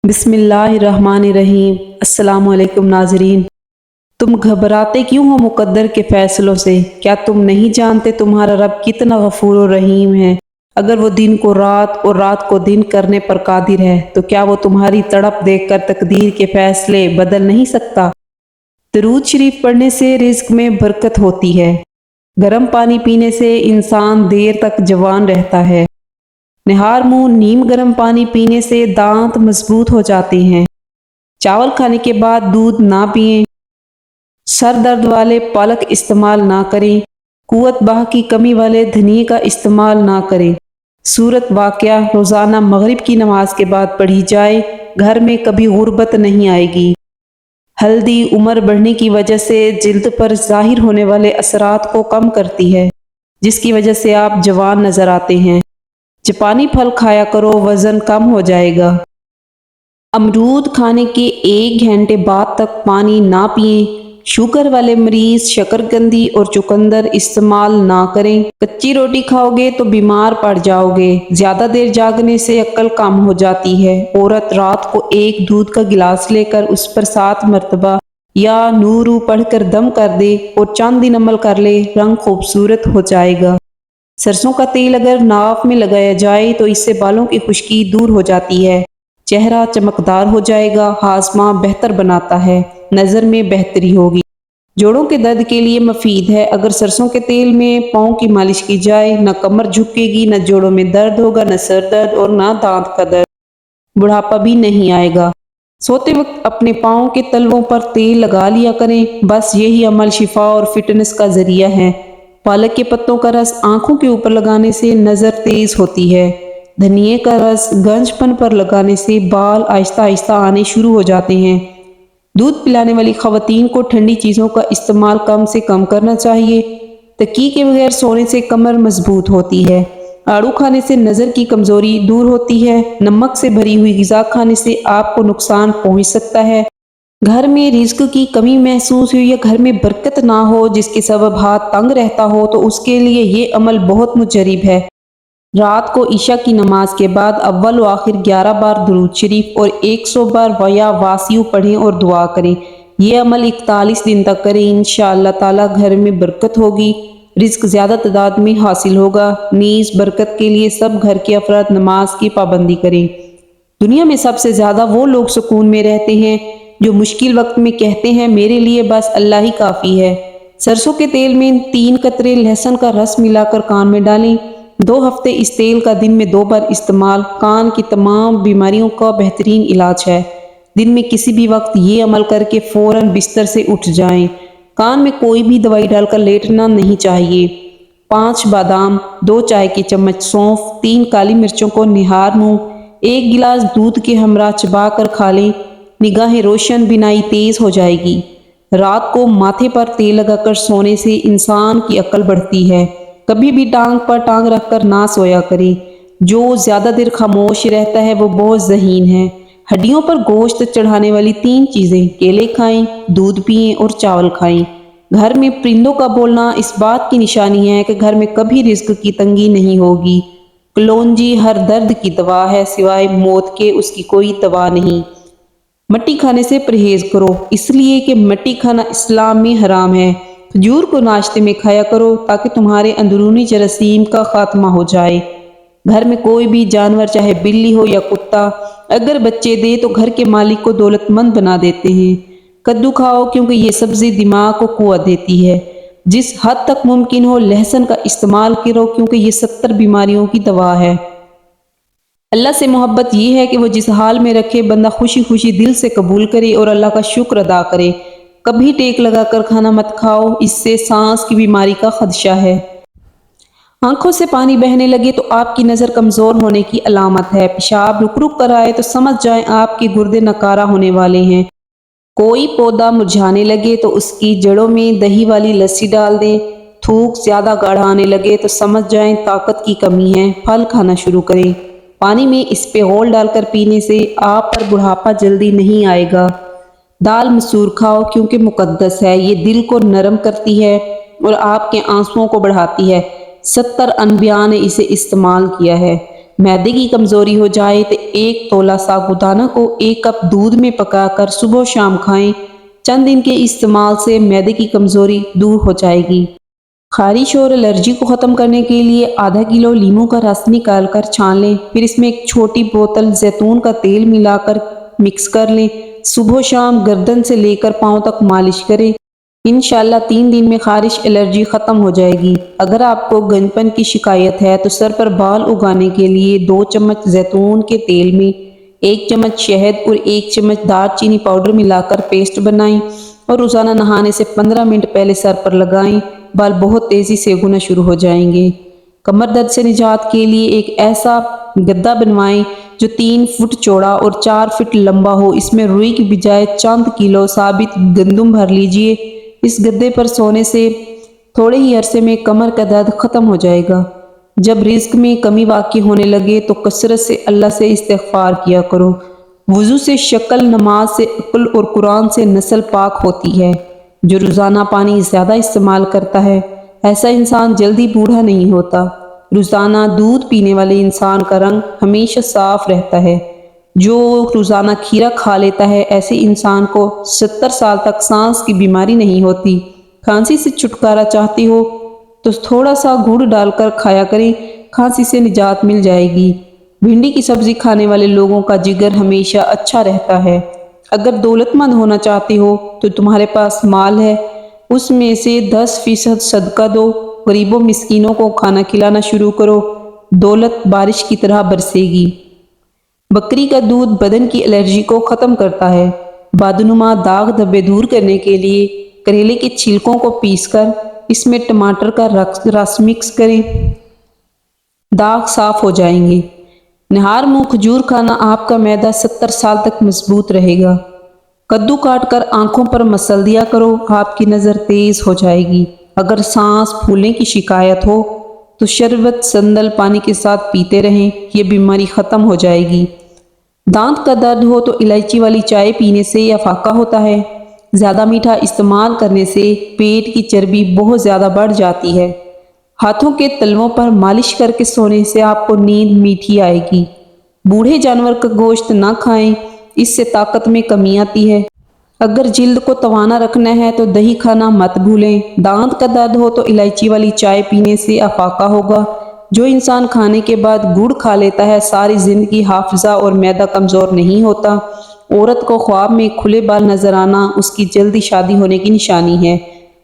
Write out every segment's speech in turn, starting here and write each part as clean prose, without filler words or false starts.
بسم اللہ الرحمن الرحیم۔ السلام علیکم ناظرین۔ تم گھبراتے کیوں ہو مقدر کے فیصلوں سے؟ کیا تم نہیں جانتے تمہارا رب کتنا غفور و رحیم ہے؟ اگر وہ دن کو رات اور رات کو دن کرنے پر قادر ہے تو کیا وہ تمہاری تڑپ دیکھ کر تقدیر کے فیصلے بدل نہیں سکتا؟ درود شریف پڑھنے سے رزق میں برکت ہوتی ہے۔ گرم پانی پینے سے انسان دیر تک جوان رہتا ہے۔ نہار منہ نیم گرم پانی پینے سے دانت مضبوط ہو جاتے ہیں۔ چاول کھانے کے بعد دودھ نہ پئیں۔ سر درد والے پالک استعمال نہ کریں۔ قوت بہ کی کمی والے دھنیے کا استعمال نہ کریں۔ سورت واقعہ روزانہ مغرب کی نماز کے بعد پڑھی جائے، گھر میں کبھی غربت نہیں آئے گی۔ ہلدی عمر بڑھنے کی وجہ سے جلد پر ظاہر ہونے والے اثرات کو کم کرتی ہے، جس کی وجہ سے آپ جوان نظر آتے ہیں۔ جاپانی پھل کھایا کرو، وزن کم ہو جائے گا۔ امرود کھانے کے 1 گھنٹے بعد تک پانی نہ پئیں۔ شوگر والے مریض شکرقندی اور چقندر استعمال نہ کریں۔ کچی روٹی کھاؤ گے تو بیمار پڑ جاؤ گے۔ زیادہ دیر جاگنے سے عقل کم ہو جاتی ہے۔ عورت رات کو 1 دودھ کا گلاس لے کر اس پر 7 مرتبہ یا نورو پڑھ کر دم کر دے اور چند دن عمل کر لے، رنگ خوبصورت ہو جائے گا۔ سرسوں کا تیل اگر ناف میں لگایا جائے تو اس سے بالوں کی خشکی دور ہو جاتی ہے، چہرہ چمکدار ہو جائے گا، ہاضمہ بہتر بناتا ہے، نظر میں بہتری ہوگی۔ جوڑوں کے درد کے لیے مفید ہے۔ اگر سرسوں کے تیل میں پاؤں کی مالش کی جائے، نہ کمر جھکے گی، نہ جوڑوں میں درد ہوگا، نہ سر درد اور نہ دانت کا درد۔ بڑھاپا بھی نہیں آئے گا۔ سوتے وقت اپنے پاؤں کے تلووں پر تیل لگا لیا کریں، بس یہی عمل شفا اور فٹنس کا ذریعہ ہے۔ پالک کے پتوں کا رس آنکھوں کے اوپر لگانے سے نظر تیز ہوتی ہے۔ دھنیے کا رس گنج پن پر لگانے سے بال آہستہ آہستہ آنے شروع ہو جاتے ہیں۔ دودھ پلانے والی خواتین کو ٹھنڈی چیزوں کا استعمال کم سے کم کرنا چاہیے۔ تکیے کے بغیر سونے سے کمر مضبوط ہوتی ہے۔ آڑو کھانے سے نظر کی کمزوری دور ہوتی ہے۔ نمک سے بھری ہوئی غذا کھانے سے آپ کو نقصان پہنچ سکتا ہے۔ گھر میں رزق کی کمی محسوس ہو یا گھر میں برکت نہ ہو جس کے سبب ہاتھ تنگ رہتا ہو تو اس کے لیے یہ عمل بہت مجرب ہے۔ رات کو عشاء کی نماز کے بعد اول و آخر 11 بار درود شریف اور 100 بار ویا واسیو پڑھیں اور دعا کریں۔ یہ عمل 41 دن تک کریں، انشاءاللہ تعالی گھر میں برکت ہوگی، رزق زیادہ تعداد میں حاصل ہوگا۔ نیز برکت کے لیے سب گھر کے افراد نماز کی پابندی کریں۔ دنیا میں سب سے زیادہ وہ لوگ سکون میں رہتے ہیں جو مشکل وقت میں کہتے ہیں میرے لیے بس اللہ ہی کافی ہے۔ سرسوں کے تیل میں 3 قطرے لہسن کا رس ملا کر کان میں ڈالیں۔ 2 ہفتے اس تیل کا دن میں 2 بار استعمال کان کی تمام بیماریوں کا بہترین علاج ہے۔ دن میں کسی بھی وقت یہ عمل کر کے فوراً بستر سے اٹھ جائیں۔ کان میں کوئی بھی دوائی ڈال کر لیٹنا نہیں چاہیے۔ 5 بادام، 2 چائے کے چمچ سونف، 3 کالی مرچوں کو نہار منہ 1 گلاس دودھ کے ہمراہ چبا کر کھا لیں۔ نگاہیں روشن، بینائی تیز ہو جائے گی۔ رات کو ماتھے پر تیل لگا کر سونے سے انسان کی عقل بڑھتی ہے۔ کبھی بھی ٹانگ پر ٹانگ رکھ کر نہ سویا کریں۔ جو زیادہ دیر خاموش رہتا ہے وہ بہت ذہین ہے۔ ہڈیوں پر گوشت چڑھانے والی 3 چیزیں، کیلے کھائیں، دودھ پئیں اور چاول کھائیں۔ گھر میں پرندوں کا بولنا اس بات کی نشانی ہے کہ گھر میں کبھی رزق کی تنگی نہیں ہوگی۔ کلونجی ہر درد کی دوا ہے، سوائے موت کے اس کی کوئی دوا نہیں۔ مٹی کھانے سے پرہیز کرو، اس لیے کہ مٹی کھانا اسلام میں حرام ہے۔ کھجور کو ناشتے میں کھایا کرو تاکہ تمہارے اندرونی جراثیم کا خاتمہ ہو جائے۔ گھر میں کوئی بھی جانور چاہے بلی ہو یا کتا اگر بچے دے تو گھر کے مالک کو دولت مند بنا دیتے ہیں۔ کدو کھاؤ کیونکہ یہ سبزی دماغ کو قوت دیتی ہے۔ جس حد تک ممکن ہو لہسن کا استعمال کرو کیونکہ یہ 70 بیماریوں کی دوا ہے۔ اللہ سے محبت یہ ہے کہ وہ جس حال میں رکھے بندہ خوشی خوشی دل سے قبول کرے اور اللہ کا شکر ادا کرے۔ کبھی ٹیک لگا کر کھانا مت کھاؤ، اس سے سانس کی بیماری کا خدشہ ہے۔ آنکھوں سے پانی بہنے لگے تو آپ کی نظر کمزور ہونے کی علامت ہے۔ پیشاب رک رک کر آئے تو سمجھ جائیں آپ کے گردے ناکارہ ہونے والے ہیں۔ کوئی پودا مرجھانے لگے تو اس کی جڑوں میں دہی والی لسی ڈال دیں۔ تھوک زیادہ گاڑھا آنے لگے تو سمجھ جائیں طاقت کی کمی ہے۔ پھل کھانا شروع کریں۔ پانی میں اسپغول ڈال کر پینے سے آپ پر بڑھاپا جلدی نہیں آئے گا۔ دال مسور کھاؤ کیونکہ مقدس ہے، یہ دل کو نرم کرتی ہے اور آپ کے آنسوؤں کو بڑھاتی ہے۔ 70 انبیاء نے اسے استعمال کیا ہے۔ معدے کی کمزوری ہو جائے تو 1 تولہ ساگودانہ کو 1 کپ دودھ میں پکا کر صبح و شام کھائیں۔ چند دن کے استعمال سے معدے کی کمزوری دور ہو جائے گی۔ خارش اور الرجی کو ختم کرنے کے لیے ½ کلو لیموں کا رس نکال کر چھان لیں، پھر اس میں 1 چھوٹی بوتل زیتون کا تیل ملا کر مکس کر لیں۔ صبح و شام گردن سے لے کر پاؤں تک مالش کریں۔ انشاءاللہ 3 دن میں خارش الرجی ختم ہو جائے گی۔ اگر آپ کو گنجپن کی شکایت ہے تو سر پر بال اگانے کے لیے 2 چمچ زیتون کے تیل میں 1 چمچ شہد اور 1 چمچ دار چینی پاؤڈر ملا کر پیسٹ بنائیں اور روزانہ نہانے سے 15 منٹ پہلے سر پر لگائیں۔ بال بہت تیزی سے اگنا شروع ہو جائیں گے۔ کمر درد سے نجات کے لیے ایک ایسا گدا بنوائیں جو 3 فٹ چوڑا اور 4 فٹ لمبا ہو۔ اس میں روئی کی بجائے چند کلو ثابت گندم بھر لیجئے۔ اس گدے پر سونے سے تھوڑے ہی عرصے میں کمر کا درد ختم ہو جائے گا۔ جب رزق میں کمی واقع ہونے لگے تو کثرت سے اللہ سے استغفار کیا کرو۔ وضو سے شکل، نماز سے عقل اور قرآن سے نسل پاک ہوتی ہے۔ جو روزانہ پانی زیادہ استعمال کرتا ہے ایسا انسان جلدی بوڑھا نہیں ہوتا۔ روزانہ دودھ پینے والے انسان کا رنگ ہمیشہ صاف رہتا ہے۔ جو روزانہ کھیرا کھا لیتا ہے ایسے انسان کو 70 سال تک سانس کی بیماری نہیں ہوتی۔ کھانسی سے چھٹکارا چاہتے ہو تو تھوڑا سا گڑ ڈال کر کھایا کریں، کھانسی سے نجات مل جائے گی۔ بھنڈی کی سبزی کھانے والے لوگوں کا جگر ہمیشہ اچھا رہتا ہے۔ اگر دولت مند ہونا چاہتے ہو تو تمہارے پاس مال ہے، اس میں سے 10% صدقہ دو، غریبوں مسکینوں کو کھانا کھلانا شروع کرو، دولت بارش کی طرح برسے گی۔ بکری کا دودھ بدن کی الرجی کو ختم کرتا ہے۔ بادنما داغ دھبے دور کرنے کے لیے کریلے کے چھلکوں کو پیس کر اس میں ٹماٹر کا رس مکس کریں، داغ صاف ہو جائیں گے۔ نہار منہ کھجور کھانا آپ کا معدہ 70 سال تک مضبوط رہے گا۔ کدو کاٹ کر آنکھوں پر مسل دیا کرو، آپ کی نظر تیز ہو جائے گی۔ اگر سانس پھولنے کی شکایت ہو تو شربت سندل پانی کے ساتھ پیتے رہیں، یہ بیماری ختم ہو جائے گی۔ دانت کا درد ہو تو الائچی والی چائے پینے سے افاقہ ہوتا ہے۔ زیادہ میٹھا استعمال کرنے سے پیٹ کی چربی بہت زیادہ بڑھ جاتی ہے۔ ہاتھوں کے تلووں پر مالش کر کے سونے سے آپ کو نیند میٹھی آئے گی۔ بوڑھے جانور کا گوشت نہ کھائیں، اس سے طاقت میں کمی آتی ہے۔ اگر جلد کو توانا رکھنا ہے تو دہی کھانا مت بھولیں۔ دانت کا درد ہو تو الائچی والی چائے پینے سے افاقہ ہوگا۔ جو انسان کھانے کے بعد گڑ کھا لیتا ہے ساری زندگی حافظہ اور معدہ کمزور نہیں ہوتا۔ عورت کو خواب میں کھلے بال نظر آنا اس کی جلدی شادی ہونے کی نشانی ہے۔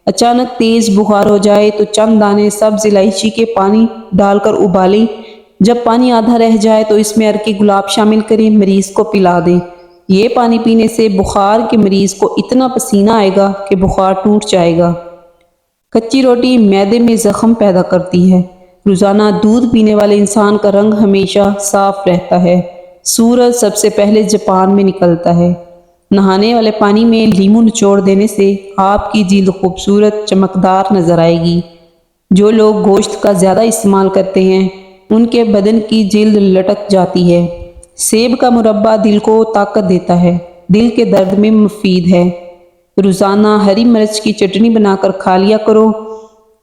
اچانک تیز بخار ہو جائے تو چند دانے سبز الائچی کے پانی ڈال کر ابالیں۔ جب پانی آدھا رہ جائے تو اس میں عرق گلاب شامل کریں، مریض کو پلا دیں۔ یہ پانی پینے سے بخار کے مریض کو اتنا پسینہ آئے گا کہ بخار ٹوٹ جائے گا۔ کچی روٹی معدے میں زخم پیدا کرتی ہے۔ روزانہ دودھ پینے والے انسان کا رنگ ہمیشہ صاف رہتا ہے۔ سورج سب سے پہلے جاپان میں نکلتا ہے۔ نہانے والے پانی میں لیموں نچوڑ دینے سے آپ کی جلد خوبصورت چمکدار نظر آئے گی۔ جو لوگ گوشت کا زیادہ استعمال کرتے ہیں ان کے بدن کی جلد لٹک جاتی ہے۔ سیب کا مربع دل کو طاقت دیتا ہے، دل کے درد میں مفید ہے۔ روزانہ ہری مرچ کی چٹنی بنا کر کھا لیا کرو،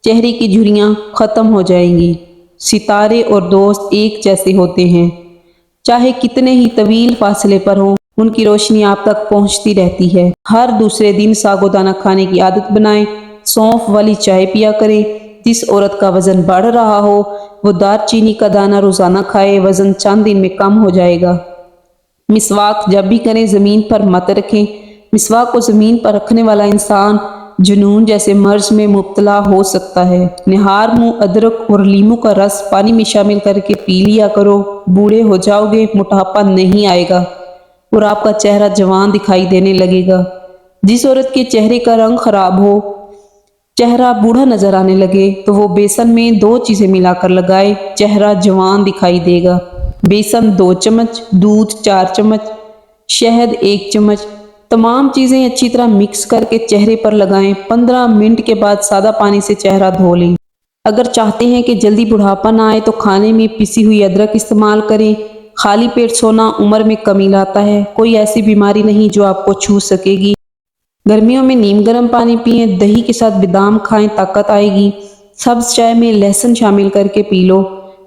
چہرے کی جھریاں ختم ہو جائیں گی۔ ستارے اور دوست ایک جیسے ہوتے ہیں، چاہے کتنے ہی طویل فاصلے پر ہوں، ان کی روشنی آپ تک پہنچتی رہتی ہے۔ ہر دوسرے دن ساگودانہ کھانے کی عادت بنائیں، سونف والی چائے پیا کریں۔ جس عورت کا وزن بڑھ رہا ہو وہ دار چینی کا دانہ روزانہ کھائے، وزن چند دن میں کم ہو جائے گا۔ مسواک جب بھی کریں زمین پر مت رکھیں۔ مسواک کو زمین پر رکھنے والا انسان جنون جیسے مرض میں مبتلا ہو سکتا ہے۔ نہار منہ ادرک اور لیموں کا رس پانی میں شامل کر کے پی لیا کرو، بوڑھے ہو جاؤ گے، موٹاپا نہیں آئے گا اور آپ کا چہرہ جوان دکھائی دینے لگے گا۔ جس عورت کے چہرے کا رنگ خراب ہو، چہرہ بوڑھا نظر آنے لگے تو وہ بیسن میں 2 چیزیں ملا کر لگائے، چہرہ جوان دکھائی دے گا۔ بیسن 2 چمچ، دودھ 4 چمچ، شہد 1 چمچ، تمام چیزیں اچھی طرح مکس کر کے چہرے پر لگائیں۔ 15 منٹ کے بعد سادہ پانی سے چہرہ دھو لیں۔ اگر چاہتے ہیں کہ جلدی بڑھاپا نہ آئے تو کھانے میں پسی ہوئی ادرک استعمال کریں۔ خالی پیٹ سونا عمر میں کمی لاتا ہے۔ کوئی ایسی بیماری نہیں جو آپ کو چھو سکے گی۔ گرمیوں میں نیم گرم پانی پئیں، دہی کے ساتھ بادام کھائیں، طاقت آئے گی۔ سبز چائے میں لہسن شامل کر کے پی لو۔